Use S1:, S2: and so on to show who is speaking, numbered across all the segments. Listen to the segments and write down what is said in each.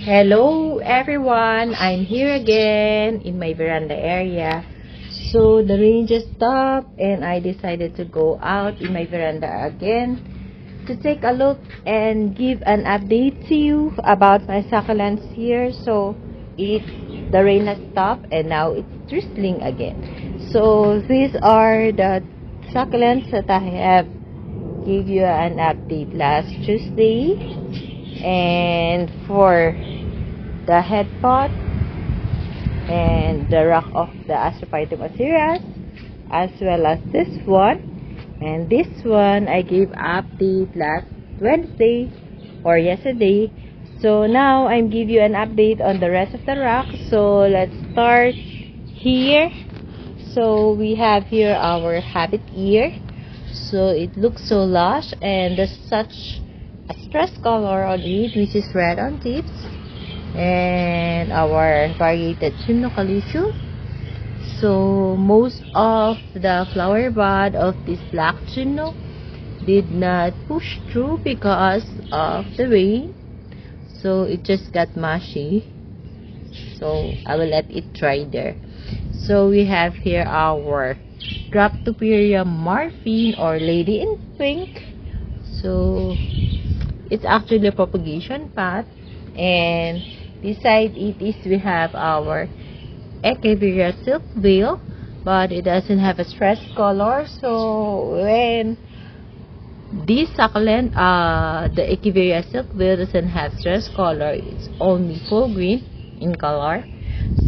S1: Hello everyone, I'm here again in my veranda area. So the rain just stopped and I decided to go out in my veranda again to take a look and give an update to you about my succulents here. So the rain has stopped and now it's drizzling again. So these are the succulents that I have give you an update last Tuesday. And for the head pot and the rock of the Astrophytum ocereus, as well as this one and this one, I gave update last Wednesday or yesterday. So now I'm give you an update on the rest of the rock. So let's start here. So we have here our habit ear. So it looks so lush and there's such a stress color on it, which is red on tips, and our variegated Gymnocalycium. So most of the flower bud of this black gymno did not push through because of the rain, so it just got mushy. So I will let it dry there. So we have here our Graptopiria morphine or lady in pink. So it's actually a propagation path, and beside it is we have our Echeveria silk veil, but it doesn't have a stress color. So when this succulent, the Echeveria silk veil doesn't have stress color, it's only full green in color.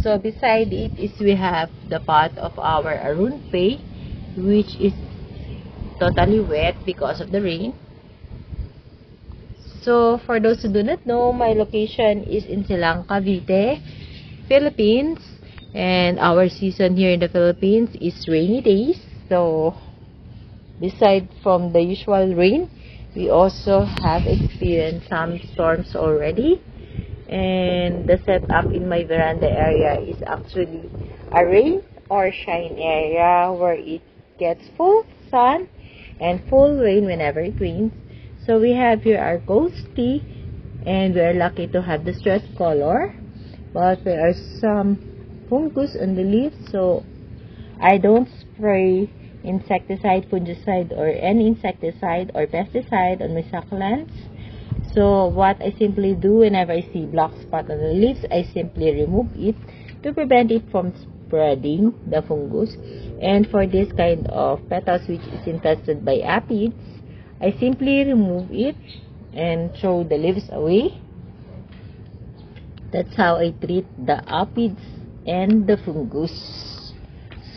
S1: So beside it is we have the pot of our Arun Pei, which is totally wet because of the rain. So for those who do not know, my location is in Silang, Cavite, Philippines, and our season here in the Philippines is rainy days. So beside from the usual rain, we also have experienced some storms already. And the setup in my veranda area is actually a rain or shine area where it gets full sun and full rain whenever it rains. So we have here our ghosty, and we are lucky to have the stress color, but there are some fungus on the leaves, so I don't spray insecticide, fungicide, or any insecticide or pesticide on my succulents. So what I simply do whenever I see black spot on the leaves, I simply remove it to prevent it from spreading the fungus. And for this kind of petals which is infested by aphids, I simply remove it and throw the leaves away. That's how I treat the aphids and the fungus.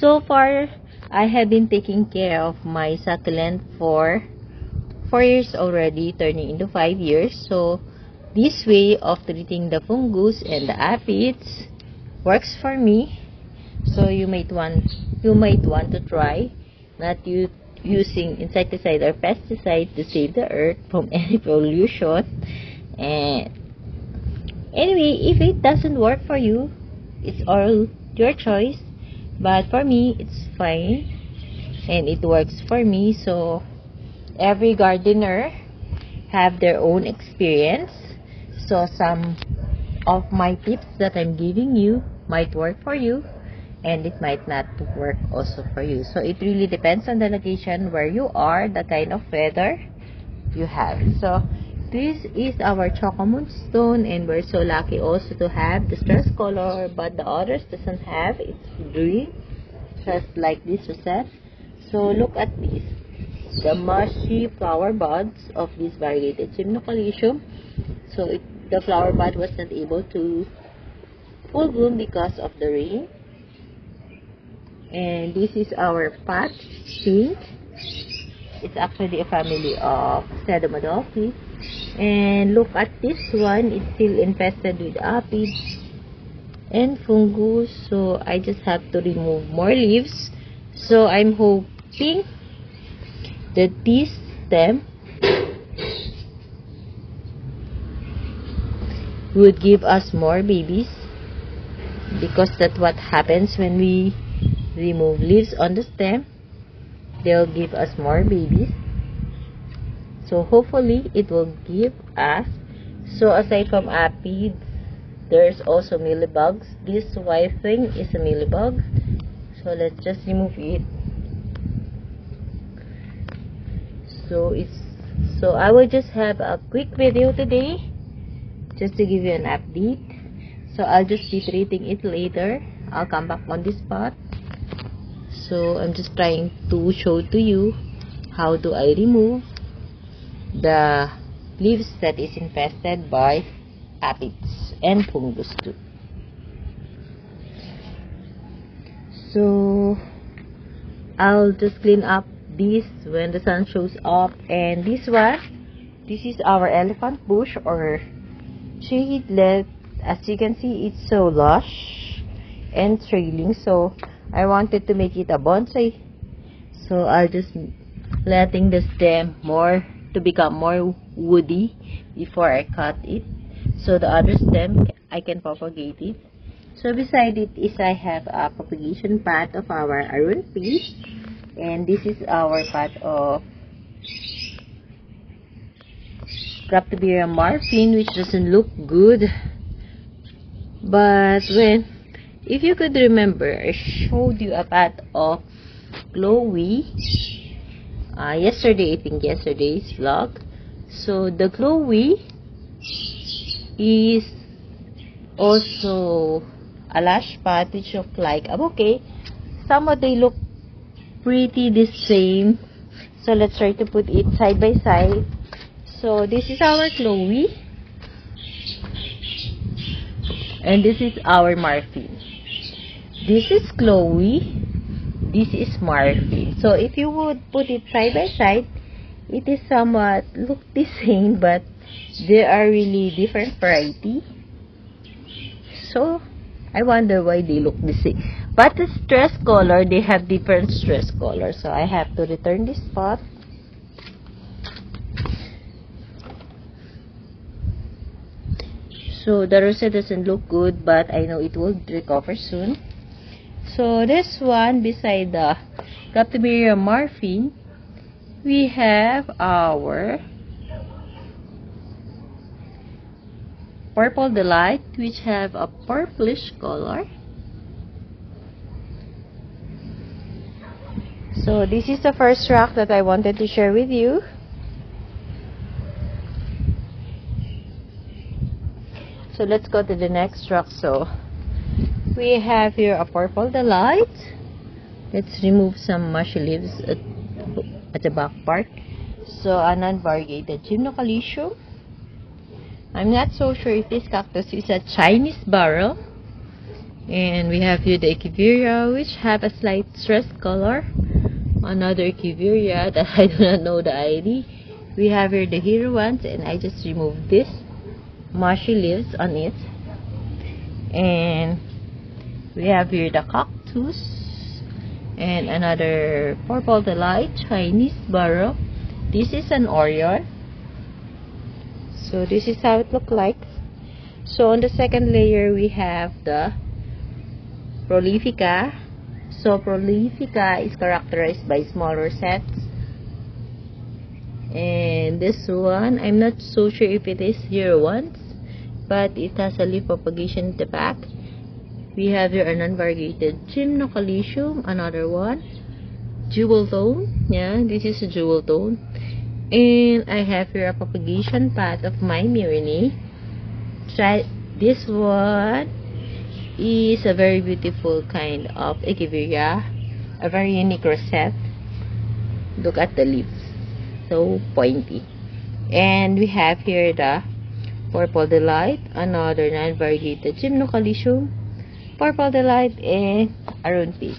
S1: So far, I have been taking care of my succulent for 4 years already, turning into 5 years. So this way of treating the fungus and the aphids works for me. So you might want to try not using insecticide or pesticide to save the earth from any pollution. And anyway, if it doesn't work for you, it's all your choice, but for me it's fine and it works for me. So every gardener have their own experience, so some of my tips that I'm giving you might work for you and it might not work also for you. So it really depends on the location where you are, the kind of weather you have. So this is our Choco Moonstone, and we're so lucky also to have the stress color, but the others doesn't have. It's green, just like this rosette. So look at this, the mushy flower buds of this variegated Gymnocalycium. So the flower bud was not able to full bloom because of the rain. And this is our pot pink. It's actually a family of Sedamodelphi. And look at this one, it's still infested with aphids and fungus. So I just have to remove more leaves. So I'm hoping that this stem would give us more babies, because that's what happens when we remove leaves on the stem. They'll give us more babies. So hopefully it will give us. So aside from aphids there's also mealybugs. This white thing is a mealybug, so let's just remove it. So I will just have a quick video today just to give you an update. So I'll just be treating it later. I'll come back on this spot. So I'm just trying to show to you how do I remove the leaves that is infested by aphids and fungus too. So I'll just clean up this when the sun shows up. And this is our elephant bush or tree. As you can see, it's so lush and trailing, so I wanted to make it a bonsai. So I'll just letting the stem to become more woody before I cut it, so the other stem I can propagate it. So beside it is I have a propagation pot of our Aroon Peace, and this is our pot of Cryptomeria Marfin, which doesn't look good. But if you could remember, I showed you a pot of Chloe yesterday, I think yesterday's vlog. So the Chloe is also a lush pot which look like a bouquet. Somewhat they look pretty the same, so let's try to put it side by side. So this is our Chloe, and this is our Marfin. This is Chloe, this is Marfin. So if you would put it side by side, it is somewhat look the same, but they are really different variety. So I wonder why they look the same. But the stress color, they have different stress color. So I have to return this pot. So the rosette doesn't look good, but I know it will recover soon. So this one, beside the Cryptomeria Marfin, we have our Purple Delight, which have a purplish color. So this is the first rack that I wanted to share with you. So let's go to the next rack. So we have here a Purple Delight. Let's remove some mushy leaves at the back part. So a non-variegated Gymnocalycium. I'm not so sure if this cactus is a Chinese barrel. And we have here the Echeveria, which have a slight stress color. Another Echeveria that I do not know the ID. We have here the hero ones, and I just removed this mushy leaves on it. And we have here the cactus and another Purple Delight Chinese barrel. This is an Orion. So this is how it look like. So on the second layer we have the Prolifica. So Prolifica is characterized by small rosettes. And this one, I'm not so sure if it is here once, but it has a leaf propagation at the back. We have here an unvariegated Gymnocalycium, another one, Jewel Tone. Yeah, this is a Jewel Tone. And I have here a propagation path of my Myrinae. This one is a very beautiful kind of Echeveria, a very unique rosette. Look at the leaves, so pointy. And we have here the Purple Delight, another non-variegated Gymnocalycium, Purple Delight, and Aroon Peace.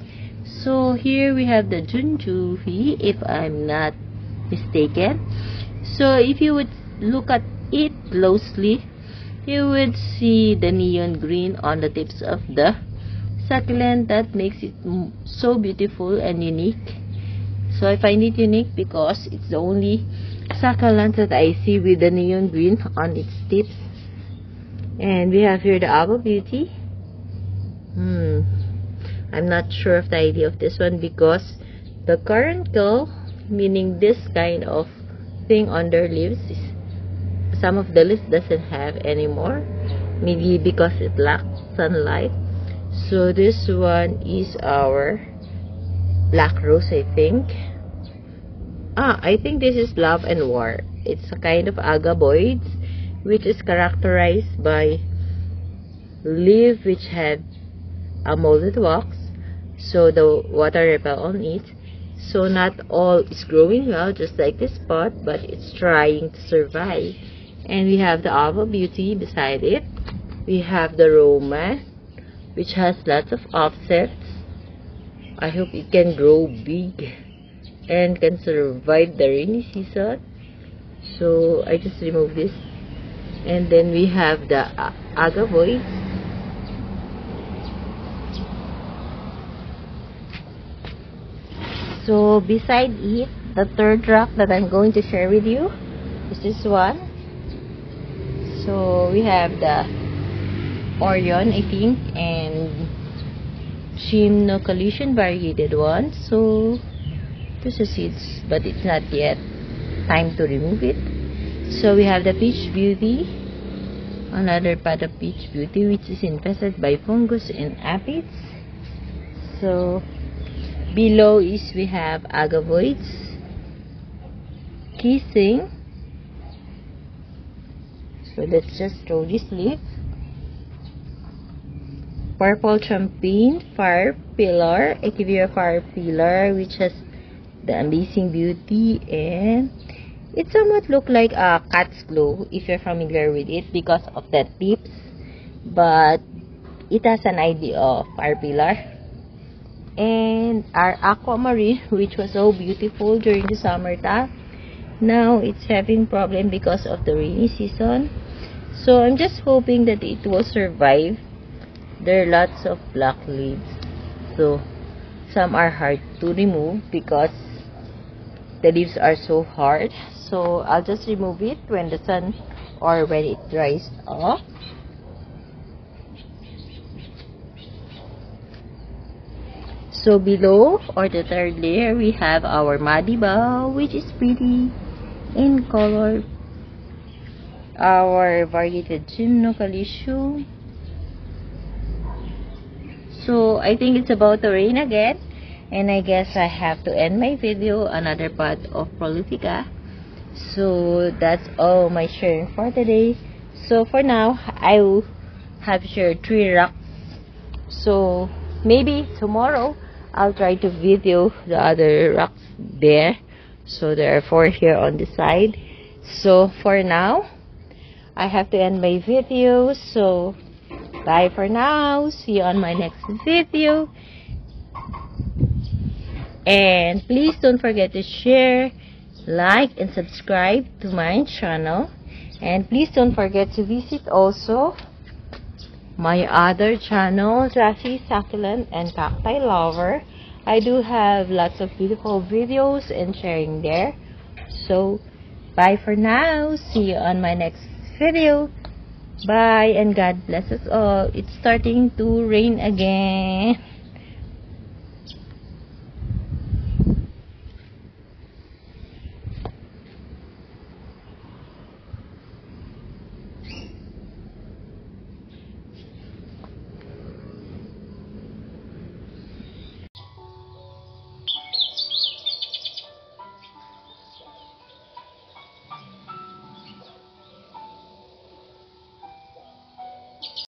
S1: So here we have the Junjuvi, if I'm not mistaken. So if you would look at it closely, you would see the neon green on the tips of the succulent. That makes it so beautiful and unique. So I find it unique because it's the only succulent that I see with the neon green on its tips. And we have here the Apple Beauty. I'm not sure of the idea of this one because the caruncle, meaning this kind of thing on their leaves, some of the leaves doesn't have anymore. maybe because it lacks sunlight. So this one is our black rose, I think. I think this is Love and War. It's a kind of agaboids, which is characterized by leaf which had a molded wax, so the water repel on it. So not all is growing well, just like this pot, but it's trying to survive. And we have the Ava Beauty beside it. We have the Roman, which has lots of offsets. I hope it can grow big and can survive the rainy season. So I just remove this. And then we have the agavoids. So beside it, the third rock that I'm going to share with you is this one. So we have the Orion, I think, and Chimnocalcium variegated one. So this is seeds, but it's not yet time to remove it. So we have the Peach Beauty, another part of Peach Beauty, which is infested by fungus and aphids. So below is we have agavoids, kissing. So let's just throw this leaf. Purple champagne, fire pillar, Echeveria fire pillar, which has the amazing beauty, and it somewhat look like a cat's glow if you're familiar with it because of the tips, but it has an idea of fire pillar. And our aquamarine, which was so beautiful during the summertime, now it's having problem because of the rainy season. So I'm just hoping that it will survive. There are lots of black leaves, so some are hard to remove because the leaves are so hard. So I'll just remove it when the sun or when it dries off. So below, or the third layer, we have our Madiba, which is pretty in color. Our variegated Chimnocalcium. So I think it's about to rain again, and I guess I have to end my video. Another part of Prolifica. So that's all my sharing for today. So for now, I will have shared 3 rocks. So maybe tomorrow I'll try to video the other rocks there. So there are 4 here on the side. So for now, I have to end my video. So bye for now. See you on my next video. And please don't forget to share, like, and subscribe to my channel. And please don't forget to visit also my other channel, Jassy Succulent and Cacti Lover. I do have lots of beautiful videos and sharing there. So bye for now. See you on my next video. Bye and God bless us all. It's starting to rain again.